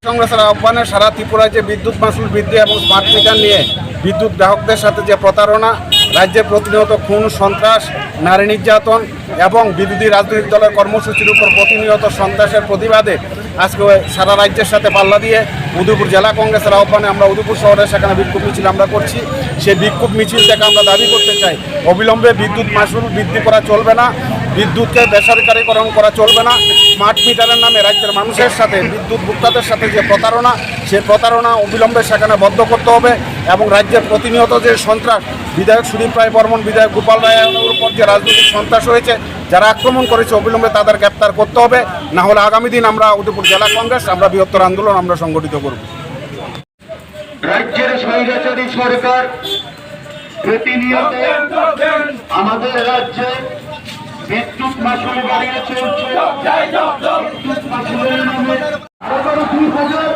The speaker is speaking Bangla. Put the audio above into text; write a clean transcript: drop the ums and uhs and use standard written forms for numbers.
কংগ্রেসের আহ্বানে সারা ত্রিপুরায় যে বিদ্যুৎ মাশুল বৃদ্ধি এবং স্মার্ট মিটার নিয়ে বিদ্যুৎ গ্রাহকদের সাথে যে প্রতারণা, রাজ্যে প্রতিনিয়ত খুন, সন্ত্রাস, নারী নির্যাতন এবং বিরোধী রাজনৈতিক দলের কর্মসূচির উপর প্রতিনিয়ত সন্ত্রাসের প্রতিবাদে আজকে সারা রাজ্যের সাথে পাল্লা দিয়ে উদয়পুর জেলা কংগ্রেসের আহ্বানে আমরা উদয়পুর শহরে সেখানে বিক্ষোভ মিছিল আমরা করছি। সেই বিক্ষোভ মিছিল থেকে আমরা দাবি করতে চাই, অবিলম্বে বিদ্যুৎ মাশুল বৃদ্ধি করা চলবে না, বিদ্যুৎকে বেসরকারীকরণ করা চলবে না। স্মার্ট মিটারের নামে রাজ্যের মানুষের সাথে, বিদ্যুৎ ভোক্তাদের সাথে যে প্রতারণা, সেই প্রতারণা অবিলম্বে সেখানে বন্ধ করতে হবে এবং রাজ্যের প্রতিনিয়ত যে সন্ত্রাস, বিধায়ক সুদীপ রায় বর্মন, বিধায়ক গোপাল রায়ের উপর যে রাজনৈতিক সন্ত্রাস হয়েছে, যারা আক্রমণ করেছে, অবিলম্বে তাদের গ্রেপ্তার করতে হবে। না হলে আগামী দিন আমরা উদয়পুর জেলা কংগ্রেস আমরা বৃহত্তর আন্দোলন আমরা সংগঠিত করব। রাজ্যের স্বৈরাচারী সরকার প্রতিনিয়ত আমাদের রাজ্যে বিদ্যুৎ মাশুল বাড়িয়ে চলছে। বিদ্যুৎ মাশুলের নামে 2000